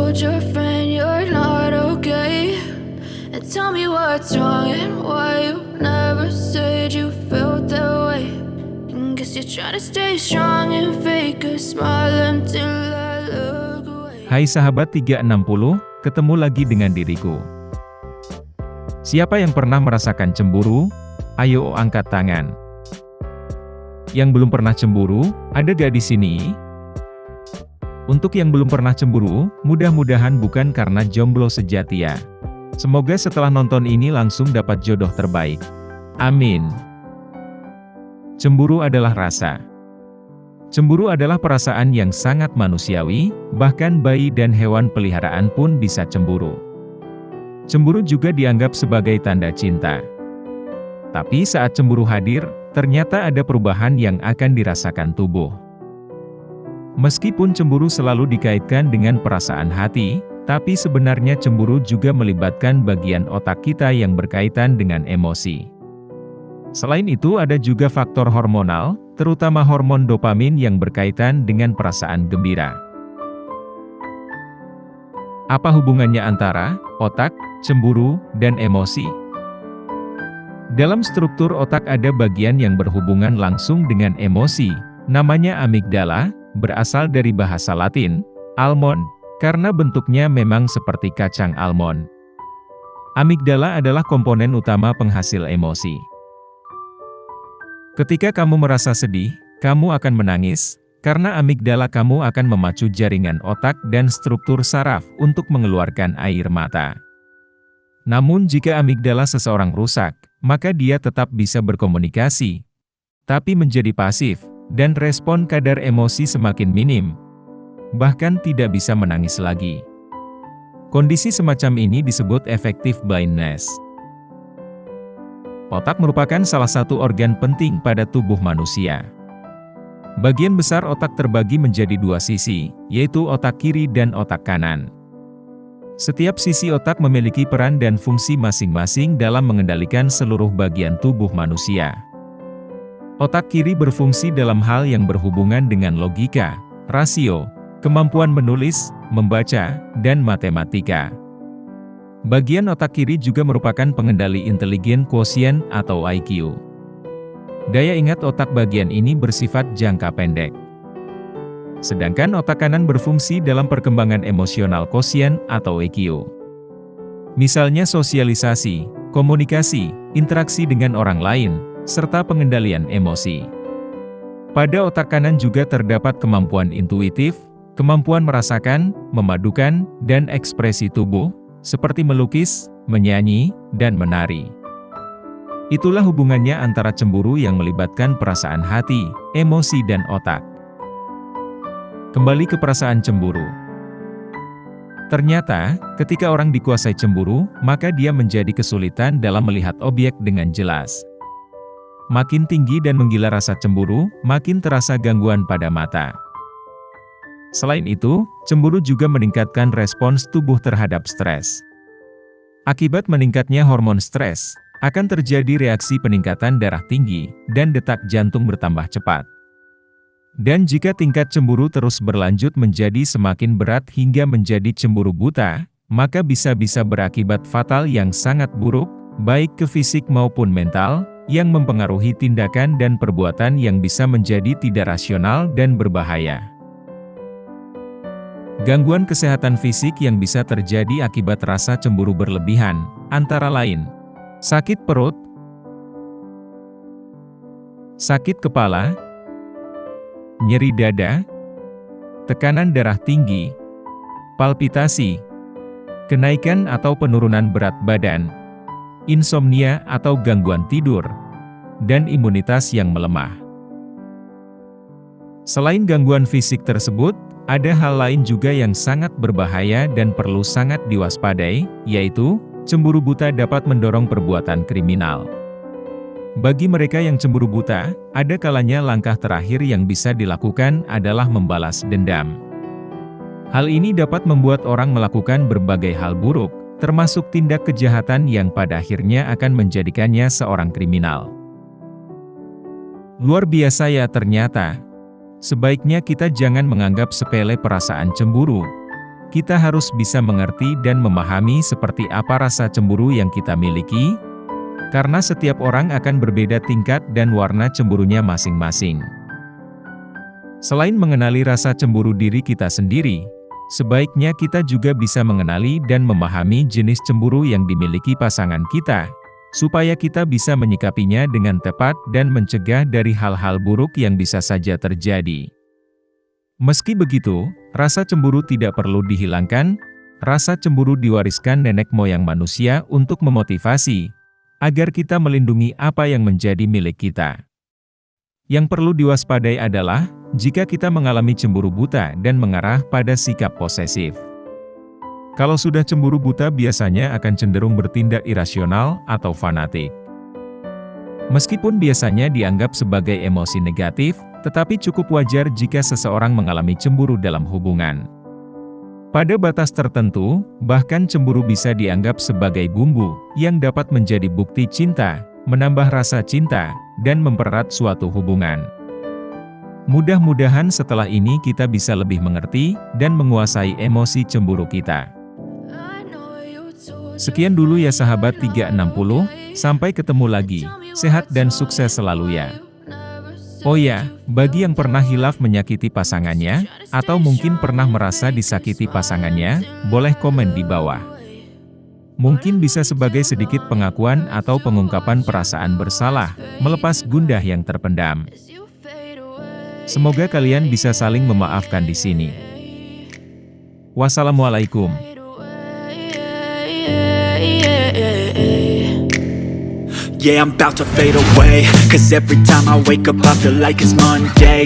told your friend you're not okay, and tell me what's wrong and why you never said you felt that way. And guess you're trying to stay strong and fake a smile until I look away. Hai sahabat 360, ketemu lagi dengan diriku. Siapa yang pernah merasakan cemburu? Ayo angkat tangan. Yang belum pernah cemburu, ada gak di sini? Untuk yang belum pernah cemburu, mudah-mudahan bukan karena jomblo sejati ya. Semoga setelah nonton ini langsung dapat jodoh terbaik. Amin. Cemburu adalah rasa. Cemburu adalah perasaan yang sangat manusiawi, bahkan bayi dan hewan peliharaan pun bisa cemburu. Cemburu juga dianggap sebagai tanda cinta. Tapi saat cemburu hadir, ternyata ada perubahan yang akan dirasakan tubuh. Meskipun cemburu selalu dikaitkan dengan perasaan hati, tapi sebenarnya cemburu juga melibatkan bagian otak kita yang berkaitan dengan emosi. Selain itu ada juga faktor hormonal, terutama hormon dopamin yang berkaitan dengan perasaan gembira. Apa hubungannya antara otak, cemburu, dan emosi? Dalam struktur otak ada bagian yang berhubungan langsung dengan emosi, namanya amigdala, berasal dari bahasa Latin, almond, karena bentuknya memang seperti kacang almond. Amigdala adalah komponen utama penghasil emosi. Ketika kamu merasa sedih, kamu akan menangis, karena amigdala kamu akan memacu jaringan otak dan struktur saraf untuk mengeluarkan air mata. Namun jika amigdala seseorang rusak, maka dia tetap bisa berkomunikasi, tapi menjadi pasif, dan respon kadar emosi semakin minim, bahkan tidak bisa menangis lagi. Kondisi semacam ini disebut affective blindness. Otak merupakan salah satu organ penting pada tubuh manusia. Bagian besar otak terbagi menjadi dua sisi, yaitu otak kiri dan otak kanan. Setiap sisi otak memiliki peran dan fungsi masing-masing dalam mengendalikan seluruh bagian tubuh manusia. Otak kiri berfungsi dalam hal yang berhubungan dengan logika, rasio, kemampuan menulis, membaca, dan matematika. Bagian otak kiri juga merupakan pengendali intelijen quotient atau IQ. Daya ingat otak bagian ini bersifat jangka pendek. Sedangkan otak kanan berfungsi dalam perkembangan emosional quotient atau EQ. Misalnya sosialisasi, komunikasi, interaksi dengan orang lain, serta pengendalian emosi. Pada otak kanan juga terdapat kemampuan intuitif, kemampuan merasakan, memadukan, dan ekspresi tubuh, seperti melukis, menyanyi, dan menari. Itulah hubungannya antara cemburu yang melibatkan perasaan hati, emosi, dan otak. Kembali ke perasaan cemburu. Ternyata, ketika orang dikuasai cemburu, maka dia menjadi kesulitan dalam melihat objek dengan jelas. Makin tinggi dan menggila rasa cemburu, makin terasa gangguan pada mata. Selain itu, cemburu juga meningkatkan respons tubuh terhadap stres. Akibat meningkatnya hormon stres, akan terjadi reaksi peningkatan darah tinggi, dan detak jantung bertambah cepat. Dan jika tingkat cemburu terus berlanjut menjadi semakin berat hingga menjadi cemburu buta, maka bisa-bisa berakibat fatal yang sangat buruk, baik ke fisik maupun mental, yang mempengaruhi tindakan dan perbuatan yang bisa menjadi tidak rasional dan berbahaya. Gangguan kesehatan fisik yang bisa terjadi akibat rasa cemburu berlebihan, antara lain, sakit perut, sakit kepala, nyeri dada, tekanan darah tinggi, palpitasi, kenaikan atau penurunan berat badan, insomnia atau gangguan tidur, dan imunitas yang melemah. Selain gangguan fisik tersebut, ada hal lain juga yang sangat berbahaya dan perlu sangat diwaspadai, yaitu, cemburu buta dapat mendorong perbuatan kriminal. Bagi mereka yang cemburu buta, ada kalanya langkah terakhir yang bisa dilakukan adalah membalas dendam. Hal ini dapat membuat orang melakukan berbagai hal buruk, termasuk tindak kejahatan yang pada akhirnya akan menjadikannya seorang kriminal. Luar biasa ya ternyata. Sebaiknya kita jangan menganggap sepele perasaan cemburu. kita harus bisa mengerti dan memahami seperti apa rasa cemburu yang kita miliki, karena setiap orang akan berbeda tingkat dan warna cemburunya masing-masing. Selain mengenali rasa cemburu diri kita sendiri, sebaiknya kita juga bisa mengenali dan memahami jenis cemburu yang dimiliki pasangan kita, supaya kita bisa menyikapinya dengan tepat dan mencegah dari hal-hal buruk yang bisa saja terjadi. Meski begitu, rasa cemburu tidak perlu dihilangkan. Rasa cemburu diwariskan nenek moyang manusia untuk memotivasi agar kita melindungi apa yang menjadi milik kita. Yang perlu diwaspadai adalah jika kita mengalami cemburu buta dan mengarah pada sikap posesif. Kalau sudah cemburu buta biasanya akan cenderung bertindak irasional atau fanatik. Meskipun biasanya dianggap sebagai emosi negatif, tetapi cukup wajar jika seseorang mengalami cemburu dalam hubungan. Pada batas tertentu, bahkan cemburu bisa dianggap sebagai bumbu yang dapat menjadi bukti cinta, menambah rasa cinta, dan mempererat suatu hubungan. Mudah-mudahan setelah ini kita bisa lebih mengerti dan menguasai emosi cemburu kita. Sekian dulu ya sahabat 360, sampai ketemu lagi, sehat dan sukses selalu ya. Oh ya, bagi yang pernah hilaf menyakiti pasangannya, atau mungkin pernah merasa disakiti pasangannya, boleh komen di bawah. Mungkin bisa sebagai sedikit pengakuan atau pengungkapan perasaan bersalah, melepas gundah yang terpendam. Semoga kalian bisa saling memaafkan di sini. Wassalamualaikum. Yeah, I'm about to fade away, 'cause every time I wake up I feel like it's Monday.